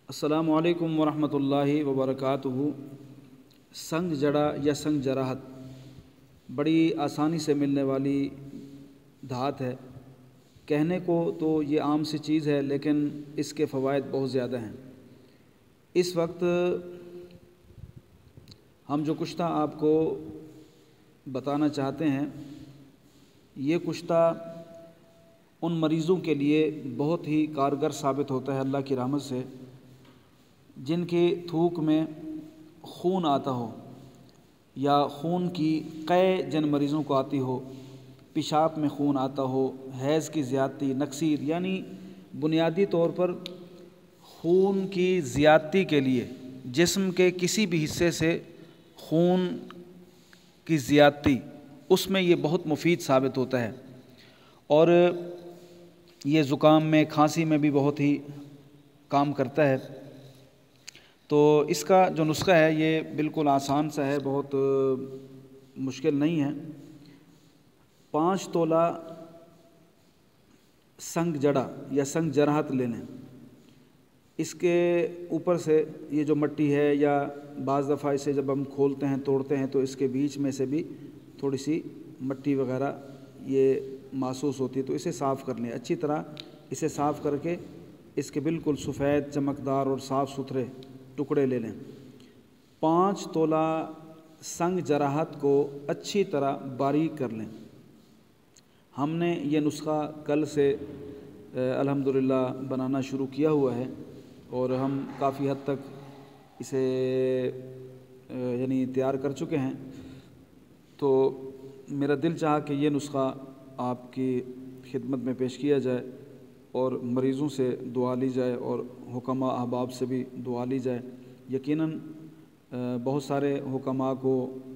السلام علیکم ورحمۃ اللہ وبرکاتہ۔ سنگ جڑا یا سنگ جراحت بڑی آسانی سے ملنے والی دھات ہے۔ کہنے کو تو یہ عام سی چیز ہے، لیکن اس کے فوائد بہت زیادہ ہیں۔ اس وقت ہم جو کشتہ آپ کو بتانا چاہتے ہیں، یہ کشتہ ان مریضوں کے لیے بہت ہی کارگر ثابت ہوتا ہے اللہ کی رحمت سے، جن کے تھوک میں خون آتا ہو یا خون کی قے جن مریضوں کو آتی ہو، پیشاب میں خون آتا ہو، حیض کی زیادتی، نکسیر، یعنی بنیادی طور پر خون کی زیادتی کے لیے جسم کے کسی بھی حصے سے خون کی زیادتی، اس میں یہ بہت مفید ثابت ہوتا ہے، اور یہ زکام میں، کھانسی میں بھی بہت ہی کام کرتا ہے۔ تو اس کا جو نسخہ ہے یہ بالکل آسان سا ہے، بہت مشکل نہیں ہے۔ 5 تولہ سنگ جڑا یا سنگ جراحت لے لیں۔ اس کے اوپر سے یہ جو مٹی ہے، یا بعض دفعہ اسے جب ہم کھولتے ہیں، توڑتے ہیں، تو اس کے بیچ میں سے بھی تھوڑی سی مٹی وغیرہ یہ محسوس ہوتی ہے، تو اسے صاف کر لیں اچھی طرح۔ اسے صاف کر کے اس کے بالکل سفید، چمکدار اور صاف ستھرے ٹکڑے لے لیں۔ 5 تولہ سنگ جراحت کو اچھی طرح باریک کر لیں۔ ہم نے یہ نسخہ کل سے الحمدللہ بنانا شروع کیا ہوا ہے، اور ہم کافی حد تک اسے یعنی تیار کر چکے ہیں۔ تو میرا دل چاہا کہ یہ نسخہ آپ کی خدمت میں پیش کیا جائے، اور مریضوں سے دعا لی جائے، اور حکماء احباب سے بھی دعا لی جائے۔ یقیناً بہت سارے حکماء کو،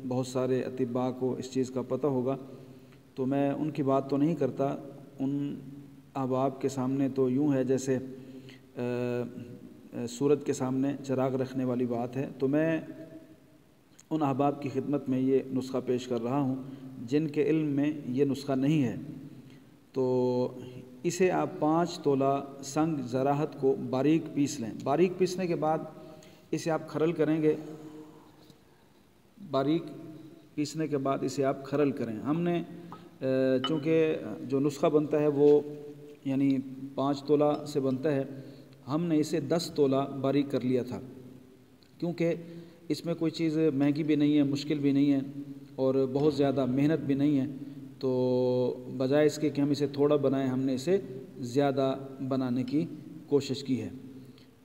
بہت سارے اطباء کو اس چیز کا پتہ ہوگا، تو میں ان کی بات تو نہیں کرتا۔ ان احباب کے سامنے تو یوں ہے جیسے سورج کے سامنے چراغ رکھنے والی بات ہے۔ تو میں ان احباب کی خدمت میں یہ نسخہ پیش کر رہا ہوں جن کے علم میں یہ نسخہ نہیں ہے۔ تو اسے آپ 5 تولہ سنگ جراحت کو باریک پیس لیں۔ باریک پیسنے کے بعد اسے آپ کھرل کریں گے۔ باریک پیسنے کے بعد اسے آپ کھرل کریں۔ ہم نے چونکہ جو نسخہ بنتا ہے وہ یعنی 5 تولہ سے بنتا ہے، ہم نے اسے 10 تولہ باریک کر لیا تھا، کیونکہ اس میں کوئی چیز مہنگی بھی نہیں ہے، مشکل بھی نہیں ہے، اور بہت زیادہ محنت بھی نہیں ہے۔ تو بجائے اس کے کہ ہم اسے تھوڑا بنائیں، ہم نے اسے زیادہ بنانے کی کوشش کی ہے۔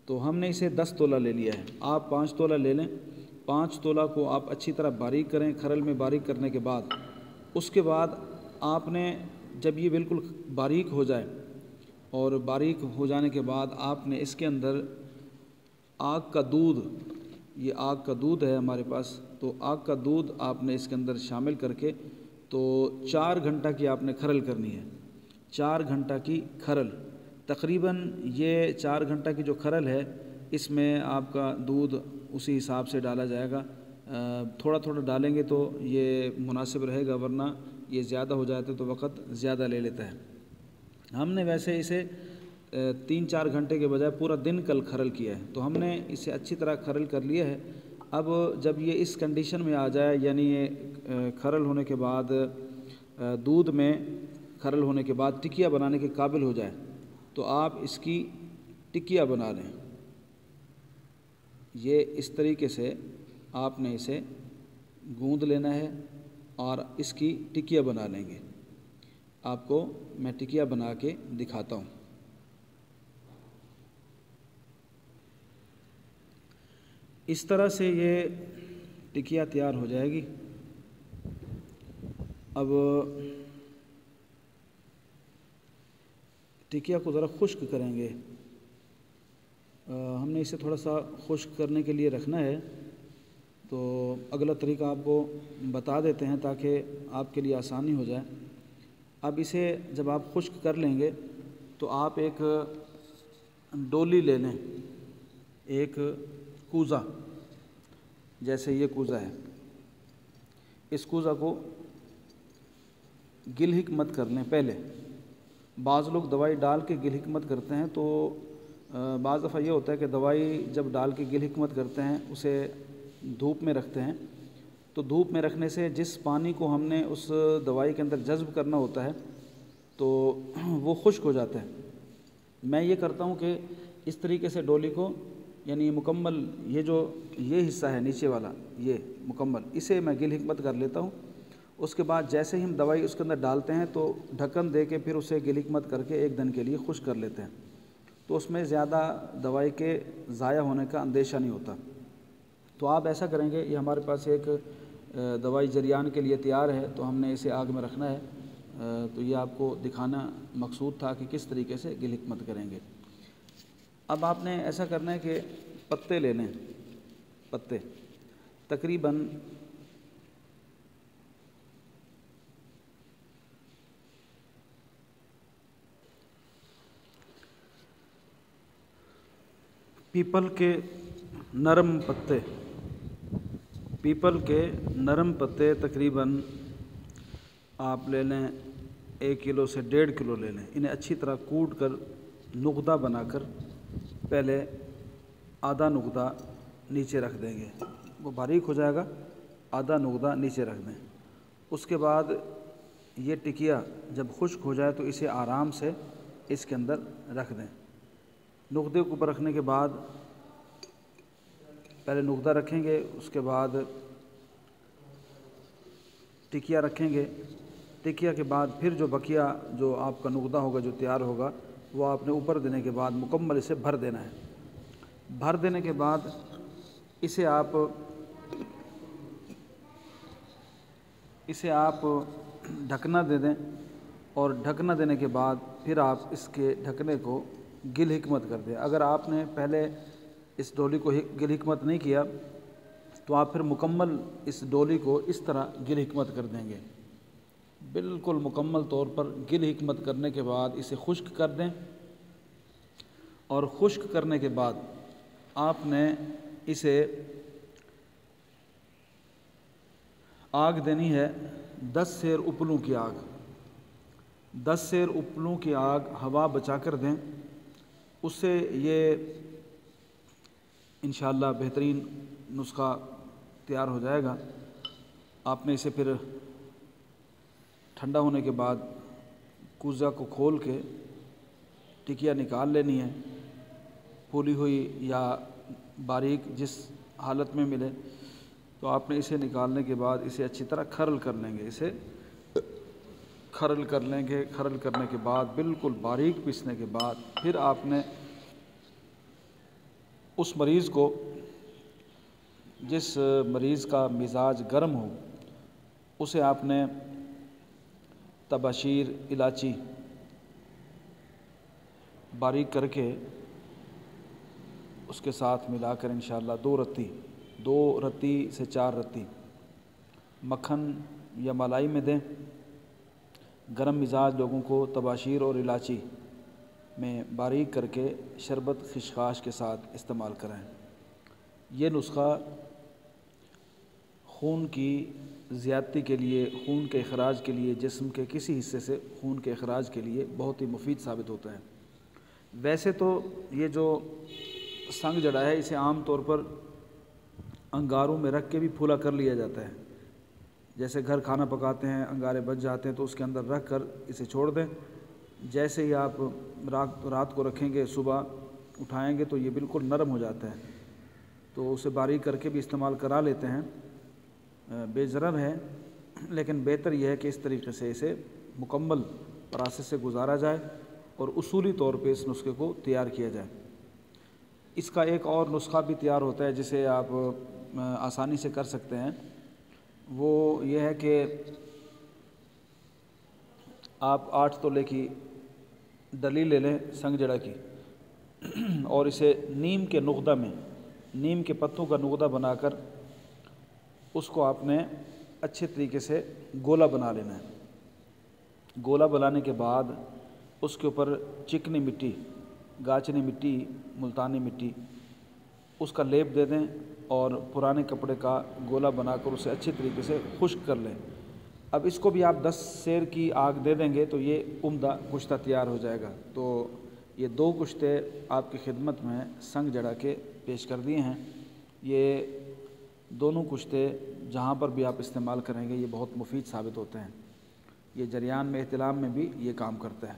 تو ہم نے اسے 10 تولہ لے لیا ہے۔ آپ 5 تولہ لے لیں۔ 5 تولہ کو آپ اچھی طرح باریک کریں، کھرل میں باریک کرنے کے بعد اس کے بعد آپ نے جب یہ بالکل باریک ہو جائے، اور باریک ہو جانے کے بعد آپ نے اس کے اندر آگ کا دودھ، یہ آگ کا دودھ ہے ہمارے پاس، تو آگ کا دودھ آپ نے اس کے اندر شامل کر کے تو 4 گھنٹہ کی آپ نے کھرل کرنی ہے۔ 4 گھنٹہ کی کھرل، تقریباً یہ 4 گھنٹہ کی جو کھرل ہے، اس میں آپ کا دودھ اسی حساب سے ڈالا جائے گا۔ تھوڑا تھوڑا ڈالیں گے تو یہ مناسب رہے گا، ورنہ یہ زیادہ ہو جاتا تو وقت زیادہ لے لیتا ہے۔ ہم نے ویسے اسے 3-4 گھنٹے کے بجائے پورا دن کل کھرل کیا ہے، تو ہم نے اسے اچھی طرح کھرل کر لیا ہے۔ اب جب یہ اس کنڈیشن میں آ جائے، یعنی یہ کھرل ہونے کے بعد، دودھ میں کھرل ہونے کے بعد ٹکیا بنانے کے قابل ہو جائے، تو آپ اس کی ٹکیا بنا لیں۔ یہ اس طریقے سے آپ نے اسے گوندھ لینا ہے اور اس کی ٹکیا بنا لیں گے۔ آپ کو میں ٹکیا بنا کے دکھاتا ہوں۔ اس طرح سے یہ ٹکیا تیار ہو جائے گی۔ اب ٹکیا کو ذرا خشک کریں گے۔ ہم نے اسے تھوڑا سا خشک کرنے کے لیے رکھنا ہے، تو اگلا طریقہ آپ کو بتا دیتے ہیں تاکہ آپ کے لیے آسانی ہو جائے۔ اب اسے جب آپ خشک کر لیں گے تو آپ ایک ڈولی لے لیں، ایک کوزہ، جیسے یہ کوزہ ہے، اس کوزہ کو گل حکمت کر لیں۔ پہلے بعض لوگ دوائی ڈال کے گل حکمت کرتے ہیں، تو بعض دفعہ یہ ہوتا ہے کہ دوائی جب ڈال کے گل حکمت کرتے ہیں اسے دھوپ میں رکھتے ہیں، تو دھوپ میں رکھنے سے جس پانی کو ہم نے اس دوائی کے اندر جذب کرنا ہوتا ہے تو وہ خشک ہو جاتا ہے۔ میں یہ کرتا ہوں کہ اس طریقے سے ڈولی کو یعنی مکمل یہ حصہ ہے نیچے والا، یہ مکمل اسے میں گل حکمت کر لیتا ہوں۔ اس کے بعد جیسے ہی ہم دوائی اس کے اندر ڈالتے ہیں تو ڈھکن دے کے پھر اسے گل حکمت کر کے 1 دن کے لیے خشک کر لیتے ہیں، تو اس میں زیادہ دوائی کے ضائع ہونے کا اندیشہ نہیں ہوتا۔ تو آپ ایسا کریں گے، یہ ہمارے پاس ایک دوائی جریان کے لیے تیار ہے، تو ہم نے اسے آگ میں رکھنا ہے، تو یہ آپ کو دکھانا مقصود تھا کہ کس طریقے سے گل حکمت کریں گے۔ اب آپ نے ایسا کرنا ہے کہ پتے لے لیں، پتے تقریباً پیپل کے نرم پتے تقریباً آپ لے لیں 1 کلو سے 1.5 کلو لے لیں۔ انہیں اچھی طرح کوٹ کر نقدہ بنا کر پہلے آدھا نقدہ نیچے رکھ دیں گے، وہ باریک ہو جائے گا، آدھا نقدہ نیچے رکھ دیں۔ اس کے بعد یہ ٹکیا جب خشک ہو جائے تو اسے آرام سے اس کے اندر رکھ دیں۔ نقدے کو اوپر رکھنے کے بعد پہلے نقدہ رکھیں گے، اس کے بعد ٹکیا رکھیں گے، ٹکیا کے بعد پھر جو بقیہ جو آپ کا نقدہ ہوگا جو تیار ہوگا وہ آپ نے اوپر دینے کے بعد مکمل اسے بھر دینا ہے۔ بھر دینے کے بعد اسے آپ ڈھکنا دے دیں، اور ڈھکنا دینے کے بعد پھر آپ اس کے ڈھکنے کو گل حکمت کر دیں۔ اگر آپ نے پہلے اس ڈولی کو گل حکمت نہیں کیا تو آپ پھر مکمل اس ڈولی کو اس طرح گل حکمت کر دیں گے، بالکل مکمل طور پر گل حکمت کرنے کے بعد اسے خشک کر دیں، اور خشک کرنے کے بعد آپ نے اسے آگ دینی ہے 10 سیر اپلوں کی آگ، 10 سیر اپلوں کی آگ ہوا بچا کر دیں۔ اس سے یہ انشاءاللہ بہترین نسخہ تیار ہو جائے گا۔ آپ نے اسے پھر ٹھنڈا ہونے کے بعد کوزہ کو کھول کے ٹکیا نکال لینی ہے، پھولی ہوئی یا باریک جس حالت میں ملے، تو آپ نے اسے نکالنے کے بعد اسے اچھی طرح کھرل کر لیں گے، اسے کھرل کر لیں گے۔ کھرل کرنے کے بعد بالکل باریک پیسنے کے بعد پھر آپ نے اس مریض کو، جس مریض کا مزاج گرم ہو، اسے آپ نے تباشیر الائچی باریک کر کے اس کے ساتھ ملا کر انشاءاللہ 2 رتی سے 4 رتی مکھن یا ملائی میں دیں۔ گرم مزاج لوگوں کو تباشیر اور الائچی میں باریک کر کے شربت خشخاش کے ساتھ استعمال کریں۔ یہ نسخہ خون کی زیادتی کے لیے، خون کے اخراج کے لیے، جسم کے کسی حصے سے خون کے اخراج کے لیے بہت ہی مفید ثابت ہوتا ہے۔ ویسے تو یہ جو سنگ جڑا ہے اسے عام طور پر انگاروں میں رکھ کے بھی پھولا کر لیا جاتا ہے، جیسے گھر کھانا پکاتے ہیں، انگارے بچ جاتے ہیں تو اس کے اندر رکھ کر اسے چھوڑ دیں۔ جیسے ہی آپ رات کو رکھیں گے، صبح اٹھائیں گے تو یہ بالکل نرم ہو جاتا ہے، تو اسے باریک کر کے بھی استعمال کرا لیتے ہیں، بے ضرر ہے، لیکن بہتر یہ ہے کہ اس طریقے سے اسے مکمل پروسیس سے گزارا جائے اور اصولی طور پہ اس نسخے کو تیار کیا جائے۔ اس کا ایک اور نسخہ بھی تیار ہوتا ہے جسے آپ آسانی سے کر سکتے ہیں، وہ یہ ہے کہ آپ 8 تولے کی ڈلی لے لیں سنگ جڑا کی، اور اسے نیم کے نقدہ میں، نیم کے پتوں کا نقدہ بنا کر اس کو آپ نے اچھے طریقے سے گولا بنا لینا ہے۔ گولا بنانے کے بعد اس کے اوپر چکنی مٹی، گاچنی مٹی، ملتانی مٹی، اس کا لیپ دے دیں اور پرانے کپڑے کا گولا بنا کر اسے اچھی طریقے سے خشک کر لیں۔ اب اس کو بھی آپ 10 سیر کی آگ دے دیں گے تو یہ عمدہ گشتہ تیار ہو جائے گا۔ تو یہ 2 کشتے آپ کی خدمت میں سنگ جڑا کے پیش کر دیے ہیں۔ یہ دونوں کشتے جہاں پر بھی آپ استعمال کریں گے یہ بہت مفید ثابت ہوتے ہیں، یہ جریان میں احتلام میں بھی یہ کام کرتا ہے۔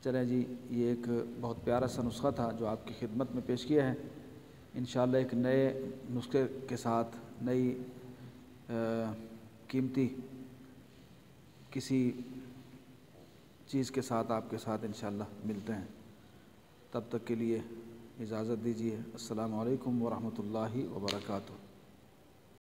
چلیں جی، یہ ایک بہت پیارا سا نسخہ تھا جو آپ کی خدمت میں پیش کیا ہے۔ انشاءاللہ ایک نئے نسخے کے ساتھ، نئی قیمتی کسی چیز کے ساتھ آپ کے ساتھ انشاءاللہ ملتے ہیں۔ تب تک کے لیے اجازت دیجیے۔ السلام علیکم ورحمۃ اللہ وبرکاتہ۔